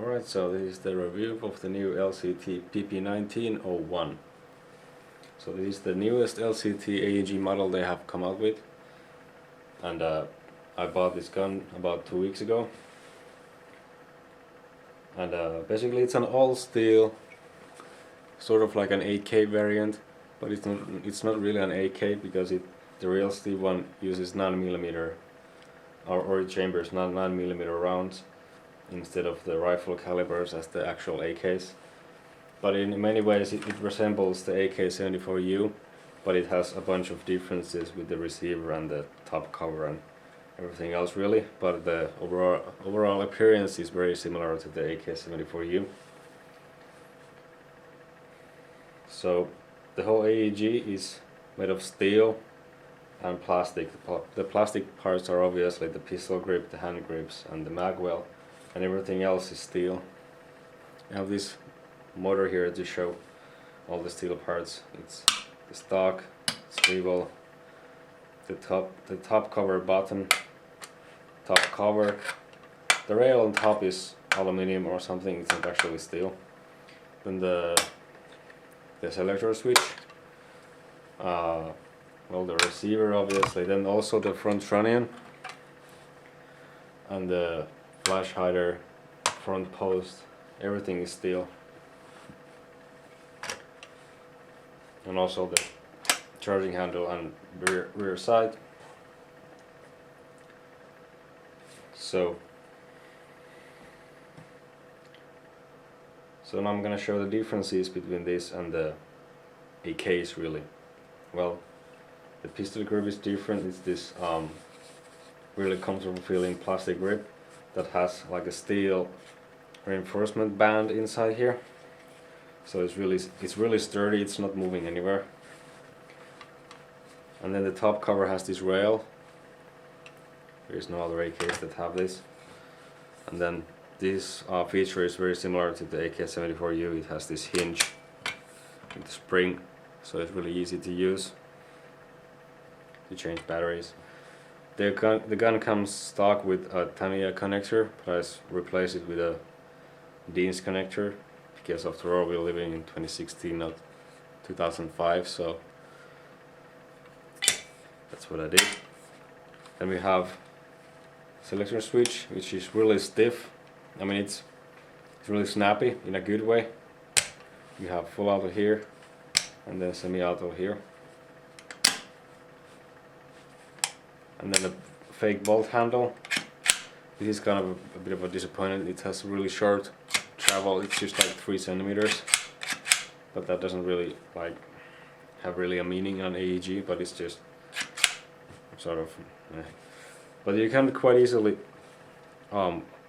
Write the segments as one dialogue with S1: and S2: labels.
S1: Alright, so this is the review of the new LCT PP19-01. So this is the newest LCT AEG model they have come out with, and I bought this gun about 2 weeks ago. And basically it's an all steel, sort of like an AK variant, but it's not really an AK because the real steel one uses 9mm or it chambers 9mm rounds instead of the rifle calibers as the actual AKs. But in many ways it resembles the AK-74U, but it has a bunch of differences with the receiver and the top cover and everything else really, but the overall appearance is very similar to the AK-74U. So the whole AEG is made of steel and plastic. The plastic parts are obviously the pistol grip, the hand grips and the mag well, and everything else is steel. I have this motor here to show all the steel parts. It's the stock, swivel, the top cover button, top cover. The rail on top is aluminum or something, it's not actually steel. Then the selector switch, well, the receiver obviously, then also the front trunnion and the flash hider, front post, everything is steel. And also the charging handle and rear side. So now I'm gonna show the differences between this and the AKs really. Well, the pistol grip is different. It's this really comfortable feeling plastic grip that has like a steel reinforcement band inside here. So it's really sturdy, it's not moving anywhere. And then the top cover has this rail. There's no other AKs that have this. And then this feature is very similar to the AK-74U. It has this hinge with the spring, so it's really easy to use to change batteries. The gun comes stock with a Tamiya connector, but I replaced it with a Dean's connector because after all we're living in 2016, not 2005, so that's what I did. Then we have selector switch, which is really stiff. I mean it's really snappy in a good way. You have full auto here and then semi-auto here. And then the fake bolt handle. This is kind of a bit of a disappointment. It has really short travel. It's just like 3 centimeters, but that doesn't really like have really a meaning on AEG. But it's just sort of. But you can quite easily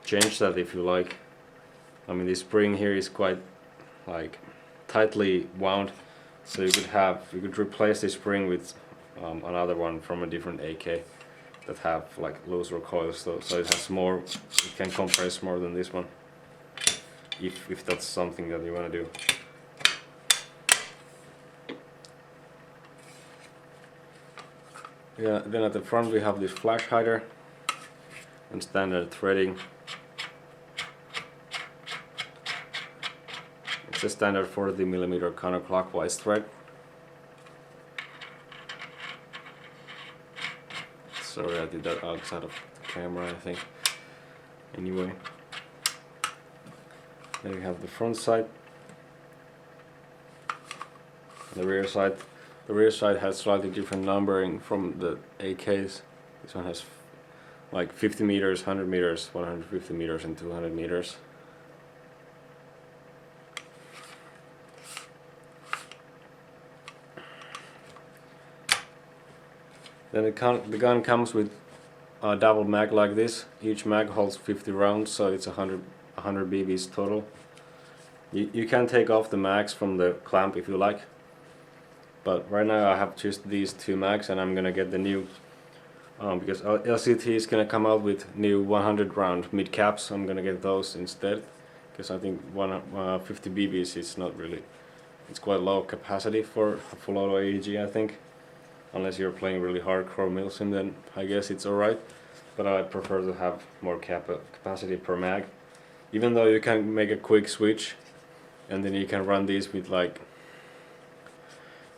S1: change that if you like. I mean, this spring here is quite like tightly wound, so you could replace this spring with another one from a different AK that have like looser coils, so it has more, it can compress more than this one, if that's something that you want to do. Yeah, then at the front we have this flash hider and standard threading. It's a standard 40mm counterclockwise thread. Sorry, I did that outside of the camera, I think. Anyway, then we have the front side, the rear side. The rear side has slightly different numbering from the AKs. This one has like 50 meters, 100 meters, 150 meters, and 200 meters. Then the gun comes with a double mag like this. Each mag holds 50 rounds, so it's 100 BBs total. You can take off the mags from the clamp if you like, but right now I have just these 2 mags, and I'm gonna get the new because LCT is gonna come out with new 100 round mid caps. I'm gonna get those instead, because I think 50 BBs is not really, it's quite low capacity for a full auto AEG, I think. Unless you're playing really hardcore milsim, then I guess it's alright, but I prefer to have more capacity per mag. even though you can make a quick switch, and then you can run these with like,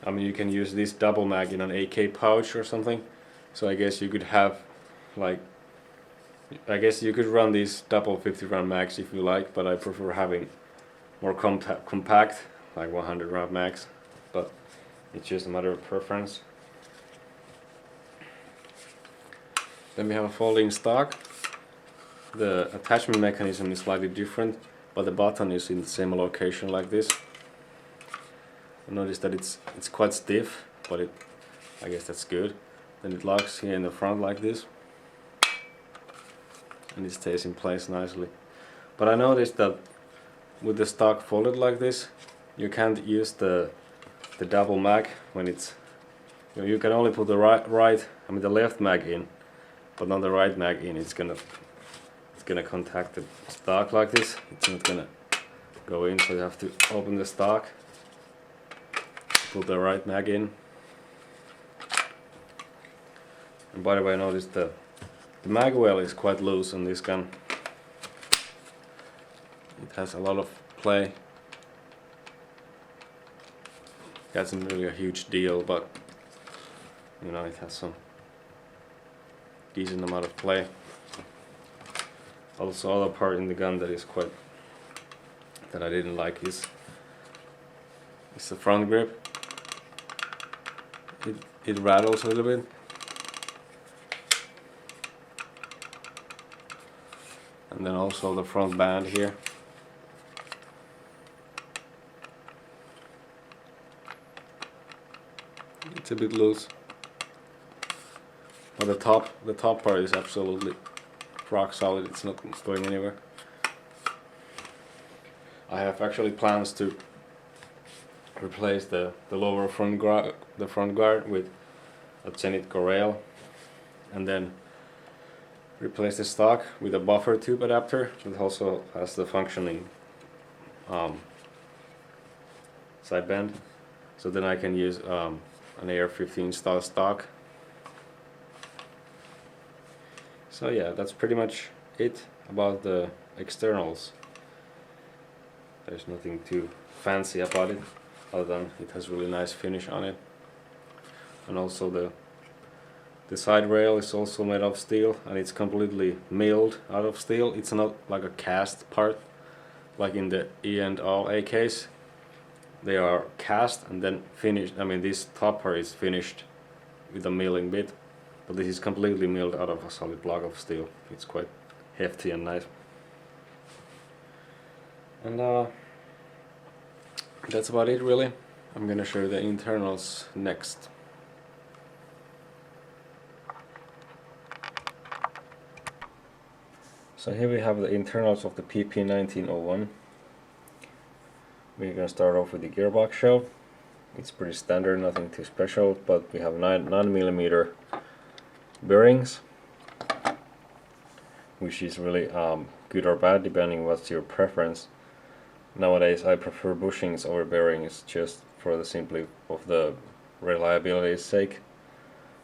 S1: I mean, you can use this double mag in an AK pouch or something. So I guess you could have like, I guess you could run these double 50 round mags if you like, but I prefer having more compact, like 100 round mags, but it's just a matter of preference. Then we have a folding stock. The attachment mechanism is slightly different, but the button is in the same location like this. Notice that it's quite stiff, but I guess that's good. Then it locks here in the front like this, and it stays in place nicely. But I noticed that with the stock folded like this, you can't use the double mag when it's, you can only put the the left mag in, but not the right mag in. It's gonna contact the stock like this. It's not gonna go in, so you have to open the stock, put the right mag in. And by the way, notice the mag well is quite loose on this gun. It has a lot of play. That's not really a huge deal, but you know, it has some decent amount of play. Also, other part in the gun that is quite, that I didn't like is the front grip. It rattles a little bit. And then also the front band here. It's a bit loose. But the top part is absolutely rock solid. It's not going anywhere. I have actually plans to replace the lower front guard with a Zenith rail, and then replace the stock with a buffer tube adapter that also has the functioning side bend, so then I can use an AR-15 style stock. So yeah, that's pretty much it about the externals. There's nothing too fancy about it, other than it has really nice finish on it. And also the side rail is also made of steel, and it's completely milled out of steel. It's not like a cast part like in the E and all AKs. They are cast and then finished. I mean, this top part is finished with a milling bit, but this is completely milled out of a solid block of steel. It's quite hefty and nice. And that's about it really. I'm gonna show you the internals next. So here we have the internals of the PP19-01. We're gonna start off with the gearbox shell. It's pretty standard, nothing too special, but we have 9mm bearings, which is really good or bad depending what's your preference. Nowadays I prefer bushings over bearings just for the simply of the reliability's sake.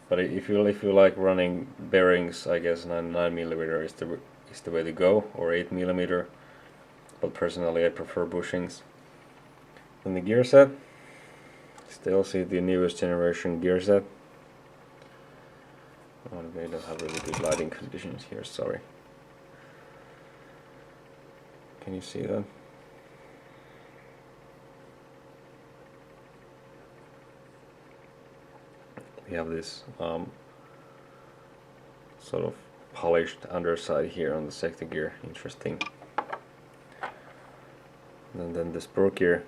S1: But if you like running bearings, I guess 9mm is the way to go, or 8mm. But personally I prefer bushings. Then the gear set. Still see the newest generation gear set. Oh, we don't have really good lighting conditions here, sorry. Can you see that? We have this sort of polished underside here on the sector gear, interesting. And then the spur gear,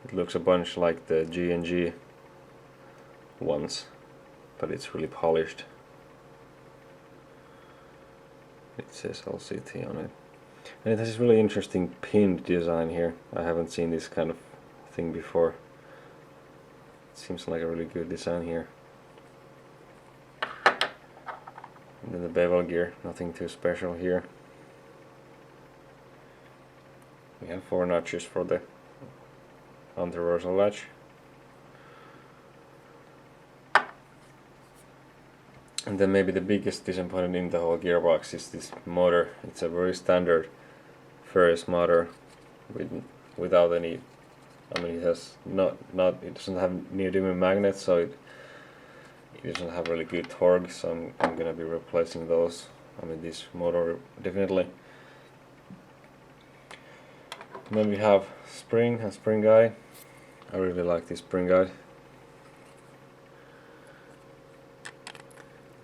S1: it looks a bunch like the G&G ones, but it's really polished. It says LCT on it, and it has this really interesting pinned design here. I haven't seen this kind of thing before. Seems like a really good design here. And then the bevel gear, nothing too special here. We have 4 notches for the anti-reversal latch. And then maybe the biggest disappointment in the whole gearbox is this motor. It's a very standard ferrous motor without any. I mean, it has it doesn't have neodymium magnets, so it doesn't have really good torque. So I'm gonna be replacing those. I mean, this motor definitely. And then we have a spring guide. I really like this spring guide.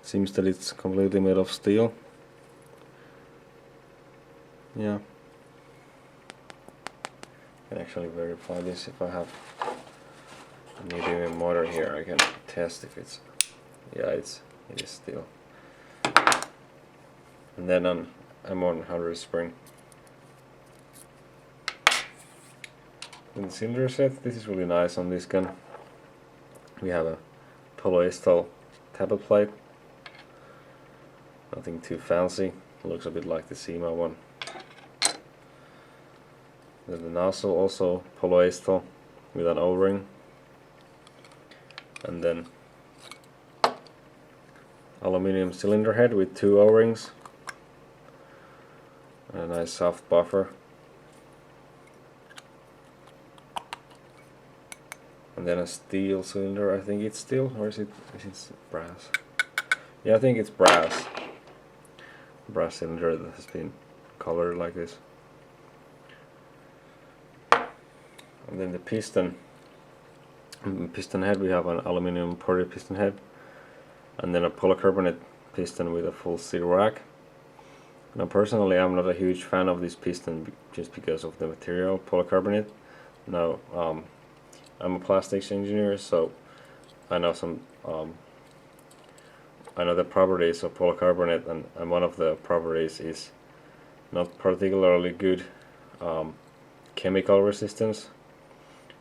S1: Seems that it's completely made of steel. Yeah. I can actually verify this if I have a neodymium motor here. I can test if it's, yeah, it is steel. And then on M100 spring. In the cylinder set, this is really nice on this gun. We have a polyester tablet plate. Nothing too fancy. Looks a bit like the SEMA one. Then the nozzle also polyester with an O-ring. And then aluminium cylinder head with 2 O-rings. And a nice soft buffer. And then a steel cylinder. I think it's steel, or is it brass? Yeah, I think it's brass. Brass cylinder that has been colored like this. And then the piston head, we have an aluminum poly piston head, and then a polycarbonate piston with a full steel rack. Now personally, I'm not a huge fan of this piston just because of the material, polycarbonate. Now I'm a plastics engineer, so I know some I know the properties of polycarbonate, and one of the properties is not particularly good chemical resistance,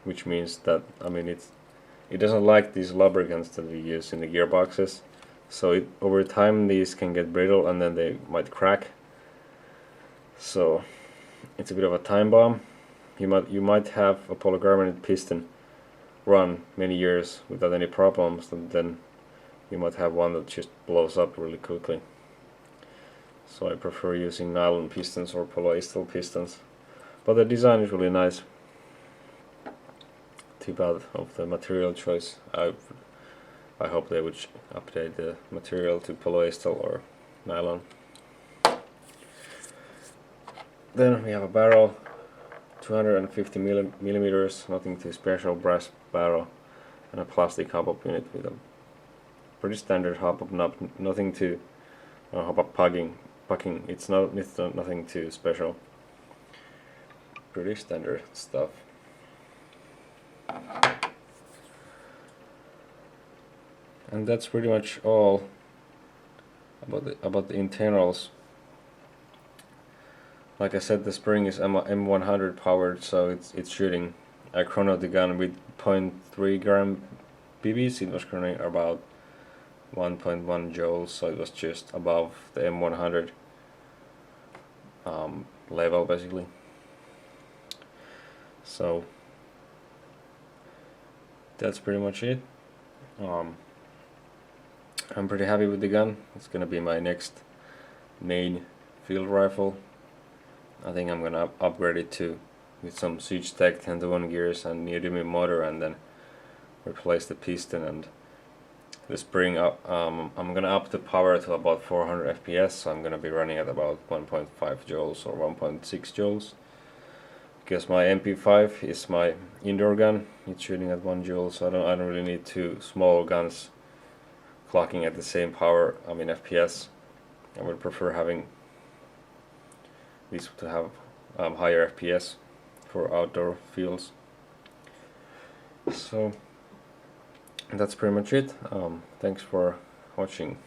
S1: which means that, I mean, it doesn't like these lubricants that we use in the gearboxes, so over time these can get brittle and then they might crack. So it's a bit of a time bomb. You might have a polycarbonate piston run many years without any problems, and then you might have one that just blows up really quickly. So I prefer using nylon pistons or polyester pistons, but the design is really nice. Too bad of the material choice. I hope they would update the material to polyester or nylon. Then we have a barrel, 250 millimeters, nothing too special, brass barrel, and a plastic hop-up unit with a pretty standard hop-up knob, nothing too hop-up pucking. It's nothing too special. Pretty standard stuff. And that's pretty much all about the internals. Like I said, the spring is M100 powered, so it's shooting. I chronoed the gun with 0.3 gram BBs. It was chronoing about 1.1 joules, so it was just above the M100 level basically. So that's pretty much it. I'm pretty happy with the gun. It's gonna be my next main field rifle. I think I'm gonna upgrade it with some Switch Tech 10-to-1 gears and neodymium motor, and then replace the piston and the spring. I'm gonna up the power to about 400 FPS, so I'm gonna be running at about 1.5 joules or 1.6 joules. Because my MP5 is my indoor gun, it's shooting at 1 joule, so I don't really need 2 small guns clocking at the same power, I mean FPS. I would prefer having these to have higher FPS for outdoor fields. So that's pretty much it. Thanks for watching.